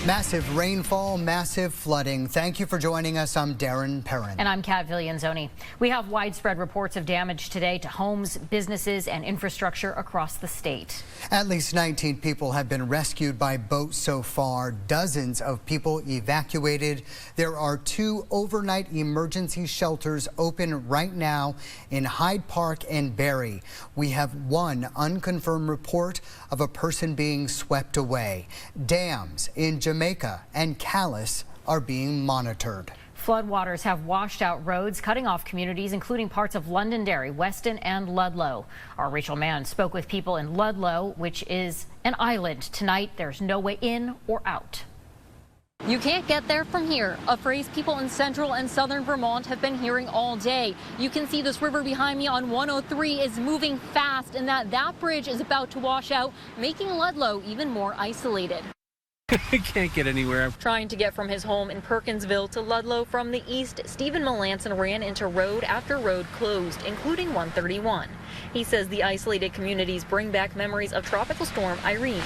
Massive rainfall, massive flooding. Thank you for joining us. I'm Darren Perrin. And I'm Kat Villanzoni. We have widespread reports of damage today to homes, businesses, and infrastructure across the state. At least 19 people have been rescued by boat so far. Dozens of people evacuated. There are 2 overnight emergency shelters open right now in Hyde Park and Barrie. We have 1 unconfirmed report of a person being swept away. Dams in Jamaica and Calais are being monitored. Floodwaters have washed out roads, cutting off communities, including parts of Londonderry, Weston, and Ludlow. Our Rachel Mann spoke with people in Ludlow, which is an island. Tonight, there's no way in or out. You can't get there from here, a phrase people in central and southern Vermont have been hearing all day. You can see this river behind me on 103 is moving fast, and that bridge is about to wash out, making Ludlow even more isolated. I can't get anywhere. Trying to get from his home in Perkinsville to Ludlow from the east, Stephen Melanson ran into road after road closed, including 131. He says the isolated communities bring back memories of Tropical Storm Irene.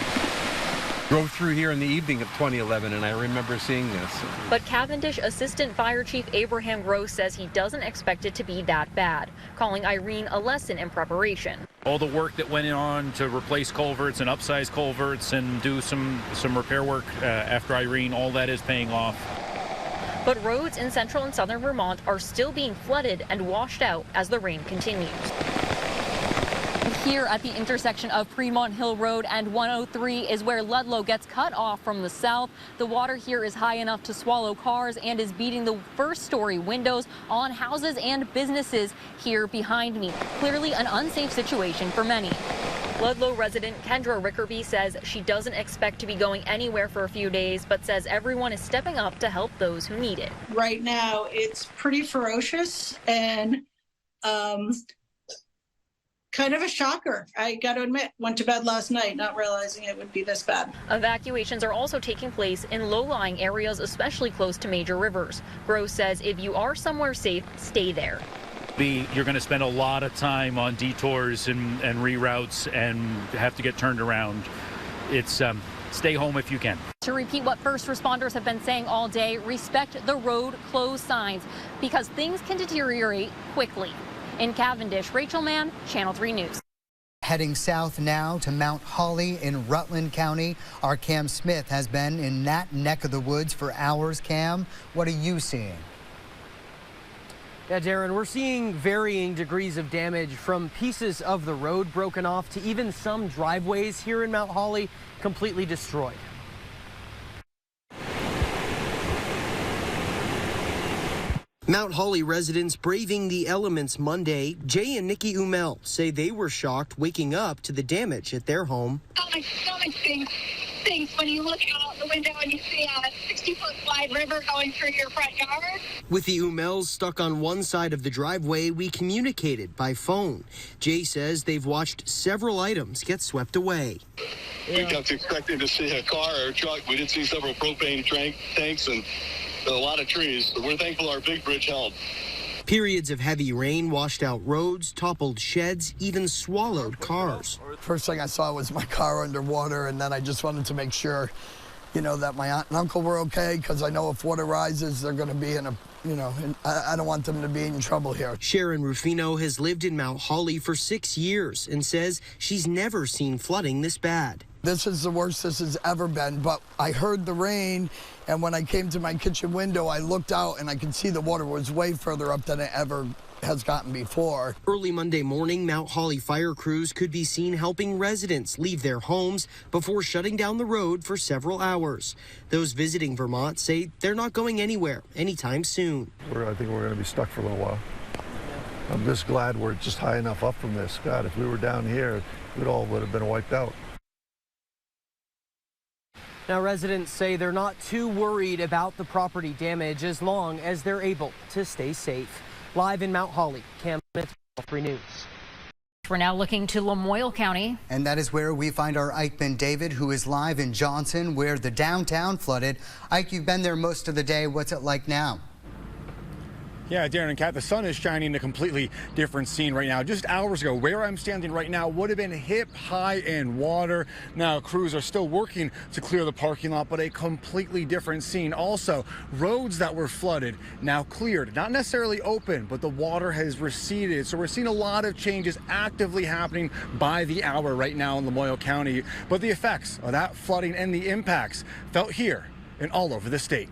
Drove through here in the evening of 2011, and I remember seeing this. But Cavendish Assistant Fire Chief Abraham Gross says he doesn't expect it to be that bad, calling Irene a lesson in preparation. All the work that went on to replace culverts and upsize culverts and do some repair work after Irene, all that is paying off. But roads in central and southern Vermont are still being flooded and washed out as the rain continues. Here at the intersection of Fremont Hill Road and 103 is where Ludlow gets cut off from the south. The water here is high enough to swallow cars and is beating the first-story windows on houses and businesses here behind me. Clearly an unsafe situation for many. Ludlow resident Kendra Rickerby says she doesn't expect to be going anywhere for a few days, but says everyone is stepping up to help those who need it. Right now, it's pretty ferocious and kind of a shocker. I got to admit, went to bed last night not realizing it would be this bad. Evacuations are also taking place in low-lying areas, especially close to major rivers. Gross says if you are somewhere safe, stay there. You're going to spend a lot of time on detours and reroutes and have to get turned around. It's stay home if you can. To repeat what first responders have been saying all day, respect the road closed signs because things can deteriorate quickly. In Cavendish, Rachel Mann, Channel 3 News. Heading south now to Mount Holly in Rutland County. Our Cam Smith has been in that neck of the woods for hours. Cam, what are you seeing? Yeah, Darren, we're seeing varying degrees of damage from pieces of the road broken off to even some driveways here in Mount Holly completely destroyed. Mount Holly residents braving the elements Monday. Jay and Nikki Umel say they were shocked waking up to the damage at their home. Oh, my stomach sinks when you look out the window and you see a 60-foot wide river going through your front yard. With the Umels stuck on one side of the driveway, we communicated by phone. Jay says they've watched several items get swept away. We kept expecting to see a car or a truck. We did see several propane tanks and a lot of trees, so we're thankful our big bridge held. Periods of heavy rain washed out roads, toppled sheds, even swallowed cars. First thing I saw was my car underwater, and then I just wanted to make sure, that my aunt and uncle were okay, because I know if water rises, they're going to be in a, I don't want them to be in trouble here. Sharon Rufino has lived in Mount Holly for 6 years and says she's never seen flooding this bad. This is the worst this has ever been, but I heard the rain, and when I came to my kitchen window, I looked out and I could see the water was way further up than it ever has gotten before. Early Monday morning, Mount Holly fire crews could be seen helping residents leave their homes before shutting down the road for several hours. Those visiting Vermont say they're not going anywhere anytime soon. I think we're going to be stuck for a little while. I'm just glad we're just high enough up from this. God, if we were down here, it all would have been wiped out. Now, residents say they're not too worried about the property damage as long as they're able to stay safe. Live in Mount Holly, Cam Smith, 3 News. We're now looking to Lamoille County. And that is where we find our Ikeman David, who is live in Johnson, where the downtown flooded. Ike, you've been there most of the day. What's it like now? Yeah, Darren and Kat, the sun is shining, a completely different scene right now. Just hours ago, where I'm standing right now would have been hip high in water. Now, crews are still working to clear the parking lot, but a completely different scene. Also, roads that were flooded now cleared, not necessarily open, but the water has receded. So we're seeing a lot of changes actively happening by the hour right now in Lamoille County. But the effects of that flooding and the impacts felt here and all over the state.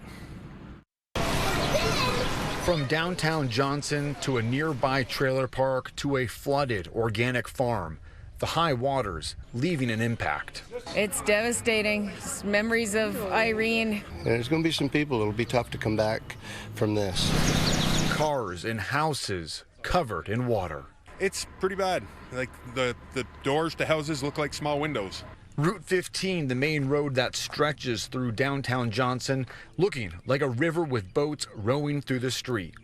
From downtown Johnson to a nearby trailer park to a flooded organic farm, the high waters leaving an impact. It's devastating. It's memories of Irene. There's going to be some people that'll be tough to come back from this. Cars and houses covered in water. It's pretty bad. Like the doors to houses look like small windows. Route 15, the main road that stretches through downtown Johnson, looking like a river with boats rowing through the street.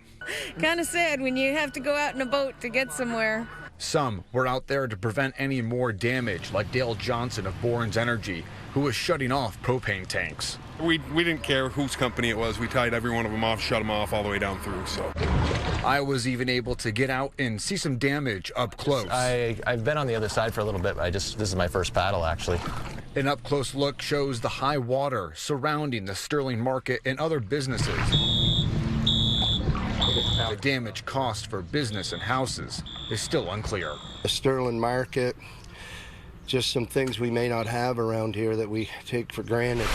Kind of sad when you have to go out in a boat to get somewhere. Some were out there to prevent any more damage, like Dale Johnson of Bourne's Energy, who was shutting off propane tanks. We didn't care whose company it was. We tied every one of them off, shut them off all the way down through. So I was even able to get out and see some damage up close. I've been on the other side for a little bit. This is my first paddle, actually. An up-close look shows the high water surrounding the Sterling Market and other businesses. The damage cost for business and houses is still unclear. The Sterling Market, just some things we may not have around here that we take for granted.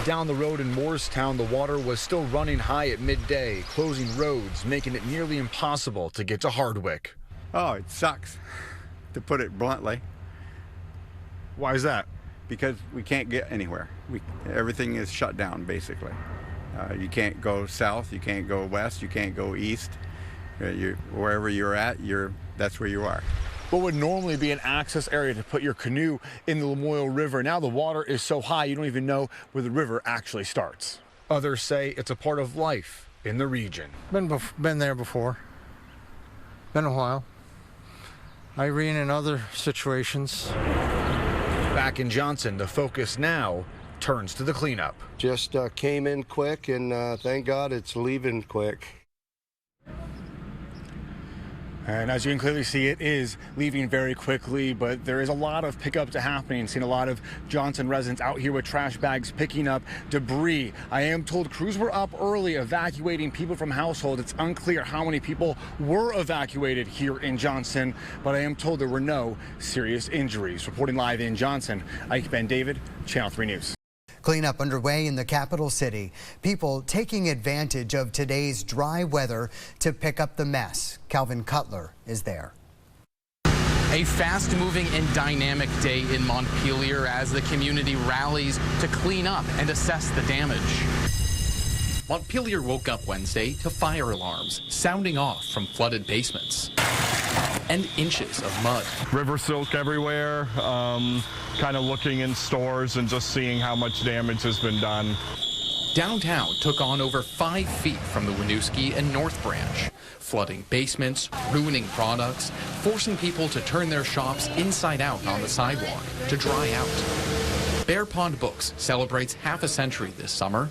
Down the road in Moorestown, the water was still running high at midday, closing roads, making it nearly impossible to get to Hardwick. Oh, it sucks, to put it bluntly. Why is that? Because we can't get anywhere. Everything is shut down, basically. You can't go south, you can't go west, you can't go east. Wherever you're at, that's where you are. What would normally be an access area to put your canoe in the Lamoille River, now the water is so high you don't even know where the river actually starts. Others say it's a part of life in the region. Been there before. Been a while. Irene and other situations. Back in Johnson, the focus now turns to the cleanup. Just came in quick, and thank God it's leaving quick. And as you can clearly see, it is leaving very quickly, but there is a lot of pickups happening. Seen a lot of Johnson residents out here with trash bags picking up debris. I am told crews were up early evacuating people from households. It's unclear how many people were evacuated here in Johnson, but I am told there were no serious injuries. Reporting live in Johnson, Ike Ben David, Channel 3 News. Cleanup underway in the capital city. People taking advantage of today's dry weather to pick up the mess. Calvin Cutler is there. A fast-moving and dynamic day in Montpelier as the community rallies to clean up and assess the damage. Montpelier woke up Wednesday to fire alarms sounding off from flooded basements and inches of mud. River silk everywhere, kind of looking in stores and just seeing how much damage has been done. Downtown took on over 5 feet from the Winooski and North Branch, flooding basements, ruining products, forcing people to turn their shops inside out on the sidewalk to dry out. Bear Pond Books celebrates half a century this summer.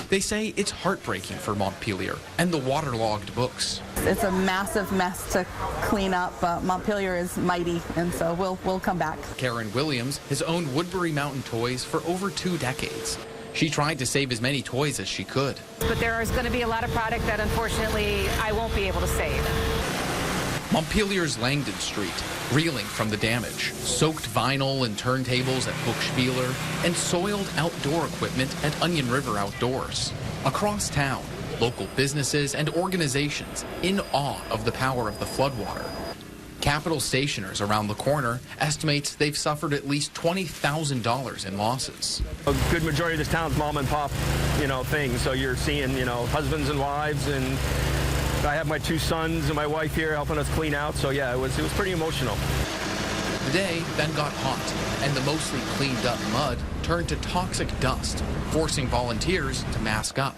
They say it's heartbreaking for Montpelier and the waterlogged books. It's a massive mess to clean up, but Montpelier is mighty, and so we'll come back. Karen Williams has owned Woodbury Mountain Toys for over 2 decades. She tried to save as many toys as she could. But there is going to be a lot of product that unfortunately I won't be able to save. Montpelier's Langdon Street, reeling from the damage, soaked vinyl and turntables at Buchspieler, and soiled outdoor equipment at Onion River Outdoors. Across town, local businesses and organizations in awe of the power of the floodwater. Capital Stationers around the corner estimates they've suffered at least $20,000 in losses. A good majority of this town's mom and pop, things. So you're seeing, husbands and wives, and I have my 2 sons and my wife here helping us clean out. So yeah, it was pretty emotional. The day then got hot, and the mostly cleaned up mud turned to toxic dust, forcing volunteers to mask up.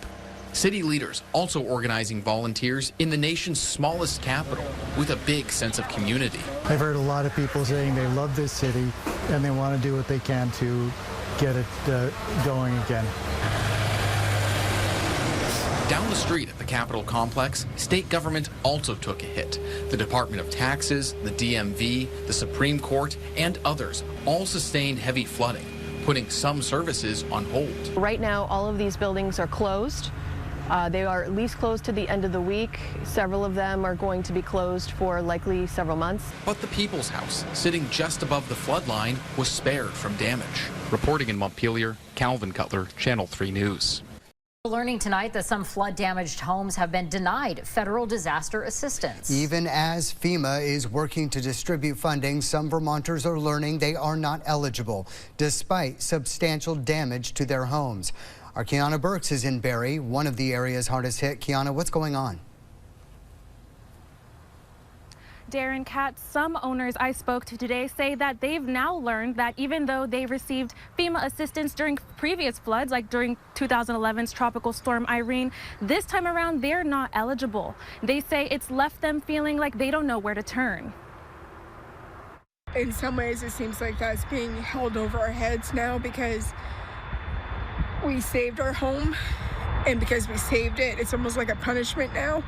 City leaders also organizing volunteers in the nation's smallest capital with a big sense of community. I've heard a lot of people saying they love this city and they want to do what they can to get it going again. Down the street at the Capitol complex, state government also took a hit. The Department of Taxes, the DMV, the Supreme Court, and others all sustained heavy flooding, putting some services on hold. Right now, all of these buildings are closed. They are at least closed to the end of the week. Several of them are going to be closed for likely several months. But the People's House, sitting just above the flood line, was spared from damage. Reporting in Montpelier, Calvin Cutler, Channel 3 News. Learning tonight that some flood-damaged homes have been denied federal disaster assistance. Even as FEMA is working to distribute funding, some Vermonters are learning they are not eligible, despite substantial damage to their homes. Our Kiana Burks is in Barrie, one of the areas hardest hit. Kiana, what's going on? Darren, Kat, some owners I spoke to today say that they've now learned that even though they received FEMA assistance during previous floods, like during 2011's Tropical Storm Irene, this time around they're not eligible. They say it's left them feeling like they don't know where to turn. In some ways, it seems like that's being held over our heads now because we saved our home, and because we saved it, it's almost like a punishment now.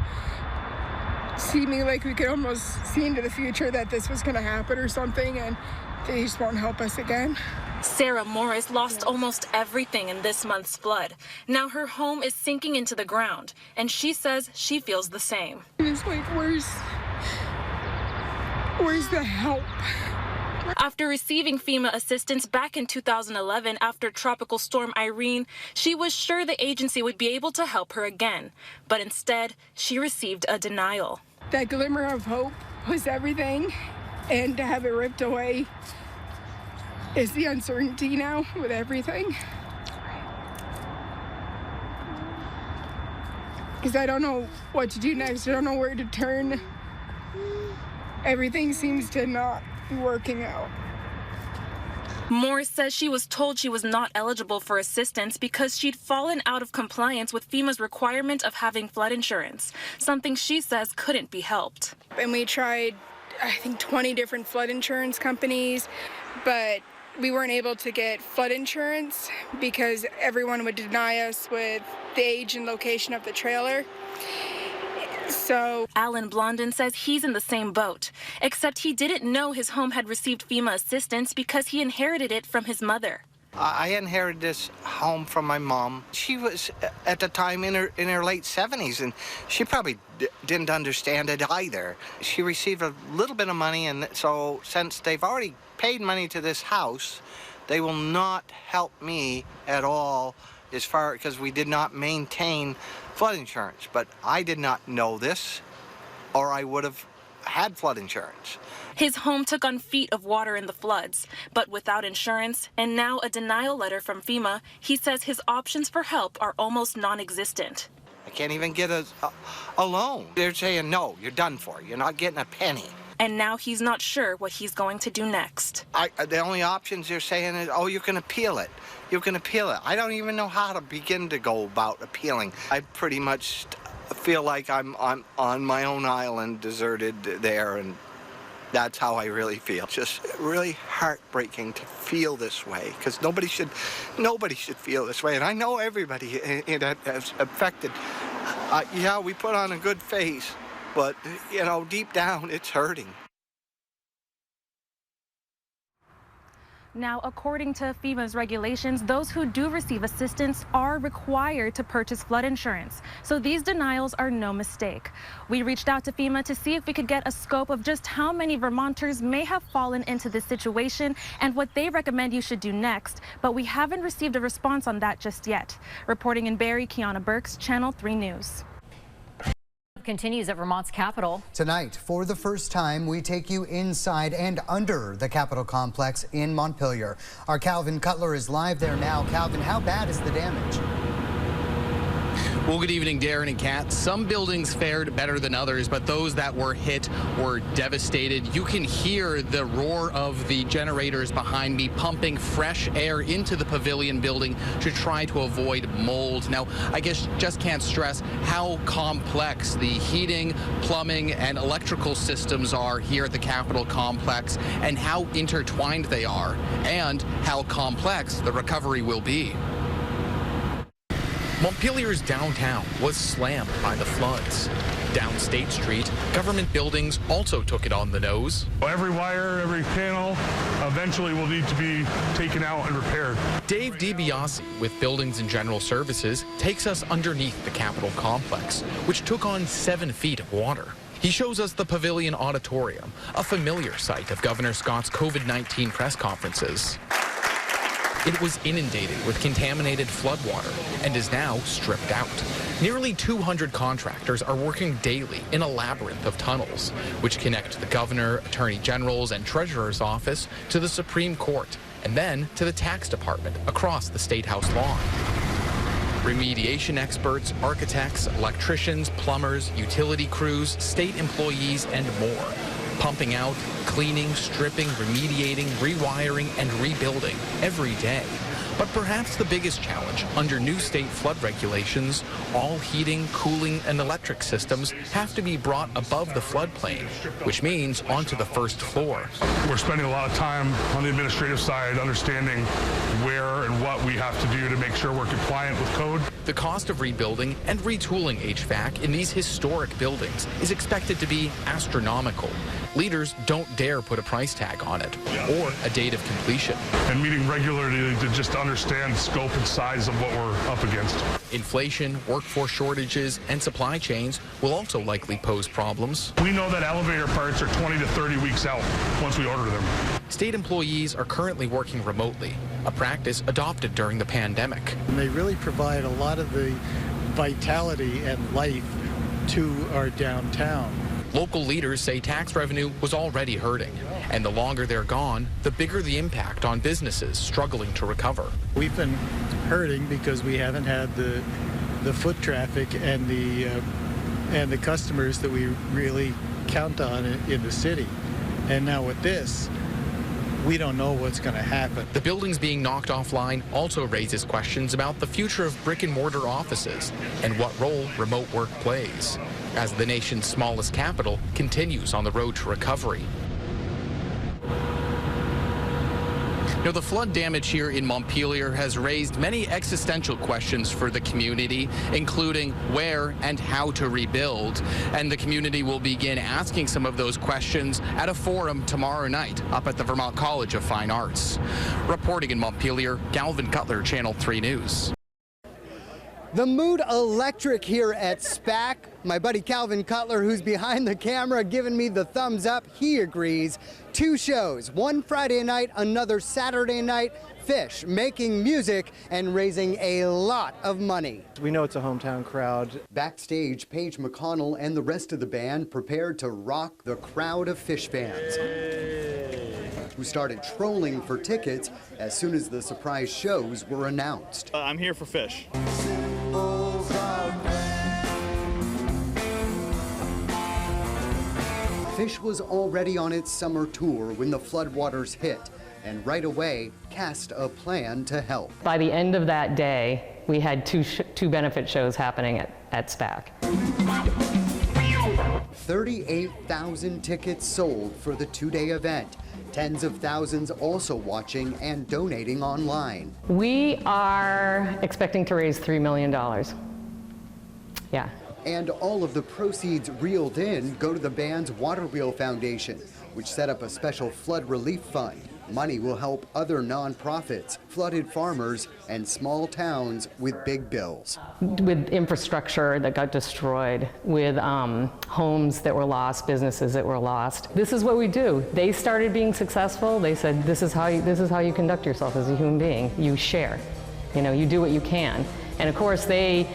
Seeming like we could almost see into the future that this was going to happen or something, and they just won't help us again. Sarah Morris lost almost everything in this month's flood. Now her home is sinking into the ground, and she says she feels the same. It's like, where's the help? After receiving FEMA assistance back in 2011 after Tropical Storm Irene, she was sure the agency would be able to help her again. But instead, she received a denial. That glimmer of hope was everything, and to have it ripped away is the uncertainty now with everything. Because I don't know what to do next. I don't know where to turn. Everything seems to not working out. Morris says she was told she was not eligible for assistance because she'd fallen out of compliance with FEMA's requirement of having flood insurance, something she says couldn't be helped. And we tried, I think, 20 different flood insurance companies, but we weren't able to get flood insurance because everyone would deny us with the age and location of the trailer. So Alan Blondin says he's in the same boat, except he didn't know his home had received FEMA assistance because he inherited it from his mother. I inherited this home from my mom. She was at the time in her late 70s, and she probably didn't understand it either. She received a little bit of money, and so since they've already paid money to this house, they will not help me at all as far because we did not maintain flood insurance. But I did not know this, or I would have had flood insurance. His home took on feet of water in the floods, but without insurance and now a denial letter from FEMA, he says his options for help are almost non-existent. I can't even get a loan. They're saying, no, you're done for. You're not getting a penny. And now he's not sure what he's going to do next. The only options they're saying is, oh, you can appeal it. You can appeal it. I don't even know how to begin to go about appealing. I pretty much feel like I'm on my own island, deserted there, and that's how I really feel. Just really heartbreaking to feel this way, because nobody should feel this way, and I know everybody that's affected. Yeah, we put on a good face, but you know, deep down, it's hurting. Now, according to FEMA's regulations, those who do receive assistance are required to purchase flood insurance. So these denials are no mistake. We reached out to FEMA to see if we could get a scope of just how many Vermonters may have fallen into this situation and what they recommend you should do next. But we haven't received a response on that just yet. Reporting in Barrie, Kiana Burks, Channel 3 News. Continues at Vermont's Capitol. Tonight, for the first time, we take you inside and under the Capitol complex in Montpelier. Our Calvin Cutler is live there now. Calvin, how bad is the damage? Well, good evening, Darren and Kat. Some buildings fared better than others, but those that were hit were devastated. You can hear the roar of the generators behind me pumping fresh air into the pavilion building to try to avoid mold. Now, I guess just can't stress how complex the heating, plumbing, and electrical systems are here at the Capitol complex and how intertwined they are and how complex the recovery will be. Montpelier's downtown was slammed by the floods. Down State Street, government buildings also took it on the nose. Every wire, every panel eventually will need to be taken out and repaired. Dave DiBiase with Buildings and General Services takes us underneath the Capitol complex, which took on 7 feet of water. He shows us the Pavilion Auditorium, a familiar site of Governor Scott's COVID-19 press conferences. It was inundated with contaminated floodwater and is now stripped out. Nearly 200 contractors are working daily in a labyrinth of tunnels, which connect the governor, attorney general's, and treasurer's office to the Supreme Court, and then to the tax department across the State House lawn. Remediation experts, architects, electricians, plumbers, utility crews, state employees, and more. Pumping out, cleaning, stripping, remediating, rewiring, and rebuilding every day. But perhaps the biggest challenge under new state flood regulations, all heating, cooling, and electric systems have to be brought above the floodplain, which means onto the first floor. We're spending a lot of time on the administrative side understanding where and what we have to do to make sure we're compliant with code. The cost of rebuilding and retooling HVAC in these historic buildings is expected to be astronomical. Leaders don't dare put a price tag on it or a date of completion. And meeting regularly to just understand scope and size of what we're up against. Inflation, workforce shortages, and supply chains will also likely pose problems. We know that elevator parts are 20 to 30 weeks out once we order them. State employees are currently working remotely, a practice adopted during the pandemic. And they really provide a lot of the vitality and life to our downtown. Local leaders say tax revenue was already hurting, and the longer they're gone, the bigger the impact on businesses struggling to recover. We've been hurting because we haven't had the foot traffic and the customers that we really count on in the city. And now with this, we don't know what's going to happen. The buildings being knocked offline also raises questions about the future of brick and mortar offices and what role remote work plays, as the nation's smallest capital continues on the road to recovery. Now, the flood damage here in Montpelier has raised many existential questions for the community, including where and how to rebuild. And the community will begin asking some of those questions at a forum tomorrow night up at the Vermont College of Fine Arts. Reporting in Montpelier, Galvin Cutler, Channel 3 News. The mood electric here at SPAC. My buddy Calvin Cutler, who's behind the camera, giving me the thumbs up. He agrees. 2 shows, one Friday night, another Saturday night. Fish making music and raising a lot of money. We know it's a hometown crowd. Backstage, Paige McConnell and the rest of the band prepared to rock the crowd of Fish fans, who started trolling for tickets as soon as the surprise shows were announced. I'm here for Fish. Fish was already on its summer tour when the floodwaters hit, and right away cast a plan to help. By the end of that day, we had two benefit shows happening at SPAC. 38,000 tickets sold for the 2-day event. Tens of thousands also watching and donating online. We are expecting to raise $3 million. Yeah. And all of the proceeds reeled in go to the band's Water Wheel Foundation, which set up a special flood relief fund. Money will help other nonprofits, flooded farmers, and small towns with big bills. With infrastructure that got destroyed, with homes that were lost, businesses that were lost. This is what we do. They started being successful. They said, this is how you conduct yourself as a human being. You share. You know, you do what you can. And of course, they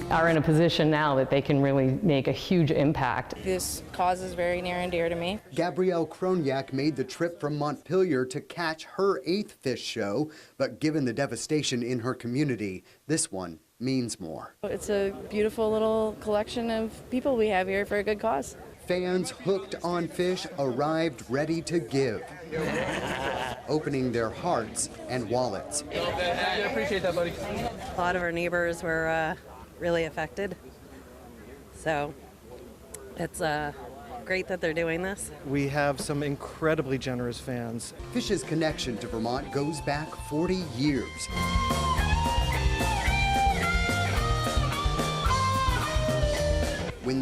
are in a position now that they can really make a huge impact. This cause is very near and dear to me. Gabrielle Kroniak made the trip from Montpelier to catch her 8th Fish show, but given the devastation in her community, this one means more. It's a beautiful little collection of people we have here for a good cause. Fans hooked on Fish arrived ready to give, opening their hearts and wallets. I appreciate that, buddy. A lot of our neighbors were really affected, so it's great that they're doing this. We have some incredibly generous fans. Fish's connection to Vermont goes back 40 years.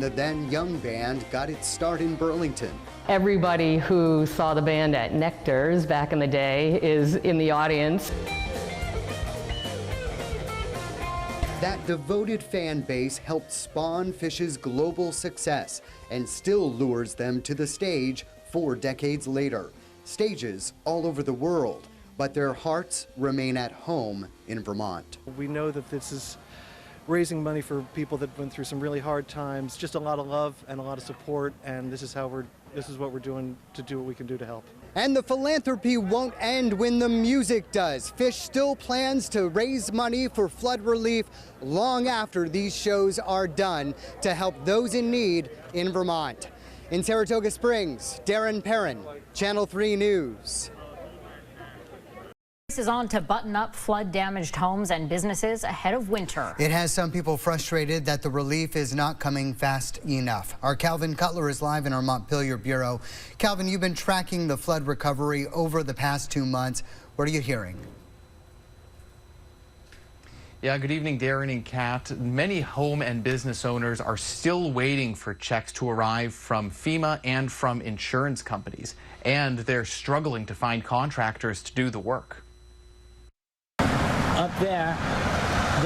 the then young band got its start in Burlington. Everybody who saw the band at Nectar's back in the day is in the audience. That devoted fan base helped spawn Phish's global success and still lures them to the stage 4 decades later. Stages all over the world, but their hearts remain at home in Vermont. We know that this is raising money for people that went through some really hard times, just a lot of love and a lot of support, and this is what we're doing to do what we can do to help. And the philanthropy won't end when the music does. Phish still plans to raise money for flood relief long after these shows are done to help those in need in Vermont. In Saratoga Springs, Darren Perrin, Channel 3 News. This is on to button up flood-damaged homes and businesses ahead of winter. It has some people frustrated that the relief is not coming fast enough. Our Calvin Cutler is live in our Montpelier bureau. Calvin, you've been tracking the flood recovery over the past 2 months. What are you hearing? Yeah, good evening, Darren and Kat. Many home and business owners are still waiting for checks to arrive from FEMA and from insurance companies, and they're struggling to find contractors to do the work. Up there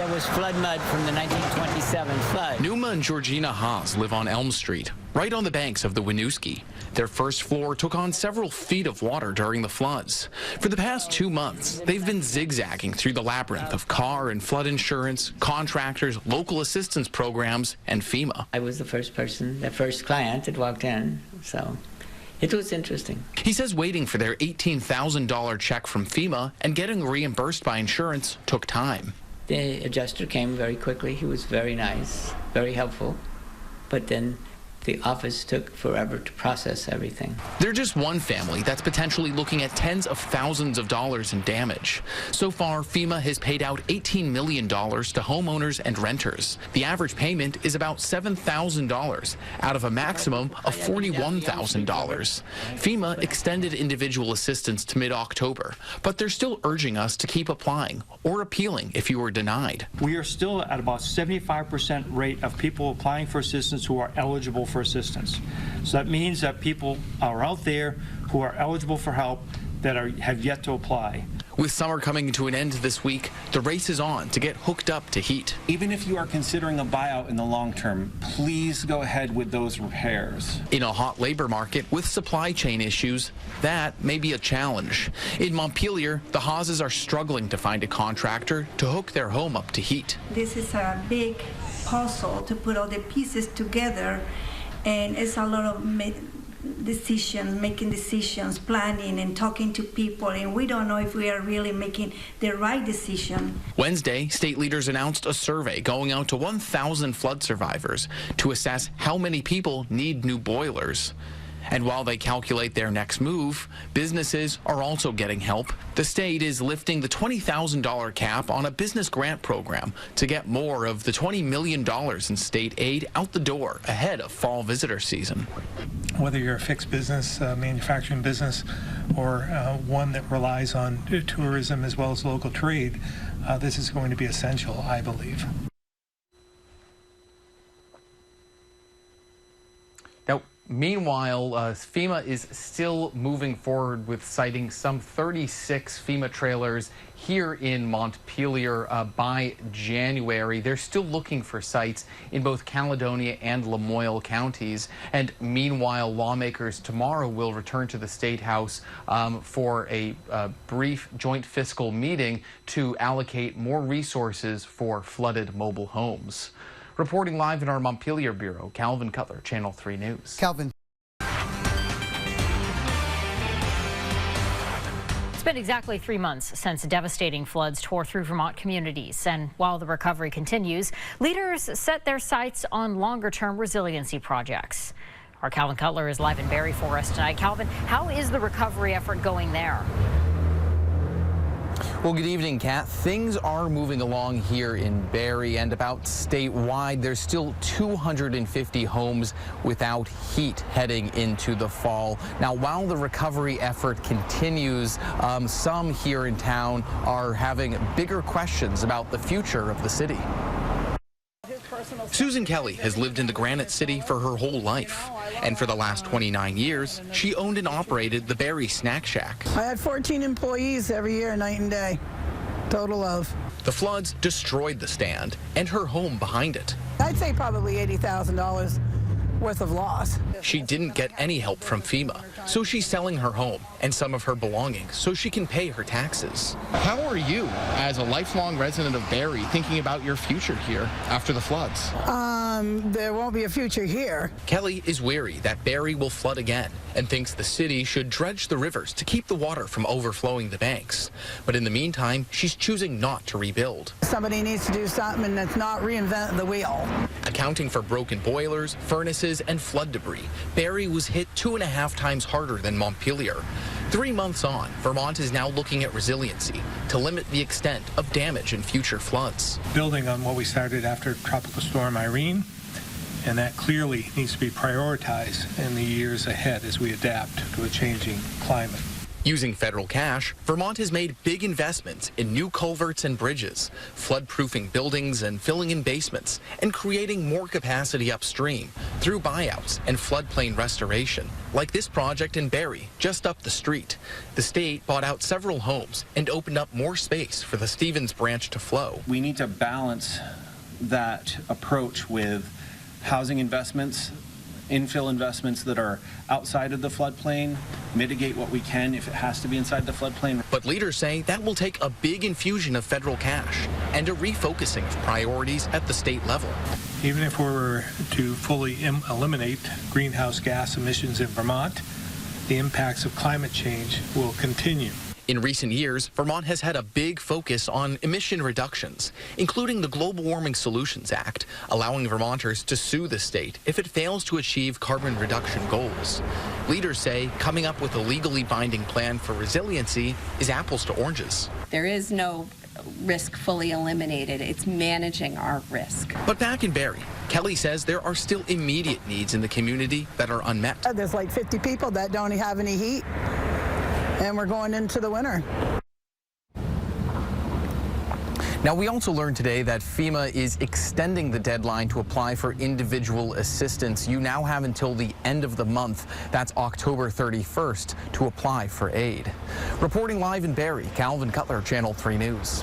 was flood mud from the 1927 flood. Numa and Georgina Haas live on Elm Street, right on the banks of the Winooski. Their first floor took on several feet of water during the floods. For the past 2 months, they've been zigzagging through the labyrinth of car and flood insurance, contractors, local assistance programs, and FEMA. I was the first client that walked in, so it was interesting. He says waiting for their $18,000 check from FEMA and getting reimbursed by insurance took time. The adjuster came very quickly. He was very nice, very helpful, but then the office took forever to process everything. They're just one family that's potentially looking at tens of thousands of dollars in damage. So far, FEMA has paid out $18 million to homeowners and renters. The average payment is about $7,000 out of a maximum of $41,000. FEMA extended individual assistance to mid-October, but they're still urging us to keep applying or appealing if you were denied. We are still at about 75% rate of people applying for assistance who are eligible for assistance. So that means that people are out there who are eligible for help that have yet to apply. With summer coming to an end this week, the race is on to get hooked up to heat. Even if you are considering a buyout in the long term, please go ahead with those repairs. In a hot labor market with supply chain issues, that may be a challenge. In Montpelier, the Haases are struggling to find a contractor to hook their home up to heat. This is a big puzzle to put all the pieces together, and it's a lot of making decisions, planning and talking to people, and we don't know if we are really making the right decision. Wednesday, state leaders announced a survey going out to 1,000 flood survivors to assess how many people need new boilers. And while they calculate their next move, businesses are also getting help. The state is lifting the $20,000 cap on a business grant program to get more of the $20 million in state aid out the door ahead of fall visitor season. Whether you're a fixed business, manufacturing business, or one that relies on tourism as well as local trade, this is going to be essential, I believe. Now, meanwhile, FEMA is still moving forward with siting some 36 FEMA trailers here in Montpelier by January. They're still looking for sites in both Caledonia and Lamoille counties. And meanwhile, lawmakers tomorrow will return to the State House for a brief joint fiscal meeting to allocate more resources for flooded mobile homes. Reporting live in our Montpelier bureau, Calvin Cutler, Channel 3 News. Calvin. It's been exactly 3 months since devastating floods tore through Vermont communities. And while the recovery continues, leaders set their sights on longer-term resiliency projects. Our Calvin Cutler is live in Barrie for us tonight. Calvin, how is the recovery effort going there? Well, good evening, Kat. Things are moving along here in Barrie, and about statewide, there's still 250 homes without heat heading into the fall. Now, while the recovery effort continues, some here in town are having bigger questions about the future of the city. Susan Kelly has lived in the Granite City for her whole life. And for the last 29 years, she owned and operated the Barrie Snack Shack. I had 14 employees every year, night and day. Total of. The floods destroyed the stand and her home behind it. I'd say probably $80,000 worth of loss. She didn't get any help from FEMA, so she's selling her home and some of her belongings so she can pay her taxes. How are you, as a lifelong resident of Barrie, thinking about your future here after the floods? There won't be a future here. Kelly is weary that Barrie will flood again and thinks the city should dredge the rivers to keep the water from overflowing the banks. But in the meantime, she's choosing not to rebuild. Somebody needs to do something that's not reinvent the wheel. Accounting for broken boilers, furnaces, and flood debris, Barrie was hit 2.5 times harder than Montpelier. 3 months on, Vermont is now looking at resiliency to limit the extent of damage in future floods. Building on what we started after Tropical Storm Irene, and that clearly needs to be prioritized in the years ahead as we adapt to a changing climate. Using federal cash, Vermont has made big investments in new culverts and bridges, flood-proofing buildings and filling in basements, and creating more capacity upstream through buyouts and floodplain restoration, like this project in Barrie, just up the street. The state bought out several homes and opened up more space for the Stevens branch to flow. We need to balance that approach with housing investments, infill investments that are outside of the floodplain, mitigate what we can if it has to be inside the floodplain. But leaders say that will take a big infusion of federal cash and a refocusing of priorities at the state level. Even if we were to fully eliminate greenhouse gas emissions in Vermont, the impacts of climate change will continue. In recent years, Vermont has had a big focus on emission reductions, including the Global Warming Solutions Act, allowing Vermonters to sue the state if it fails to achieve carbon reduction goals. Leaders say coming up with a legally binding plan for resiliency is apples to oranges. There is no risk fully eliminated. It's managing our risk. But back in Barrie, Kelly says there are still immediate needs in the community that are unmet. There's like 50 people that don't have any heat. And we're going into the winter. Now, we also learned today that FEMA is extending the deadline to apply for individual assistance. You now have until the end of the month, that's October 31st, to apply for aid. Reporting live in Barrie, Calvin Cutler, Channel 3 News.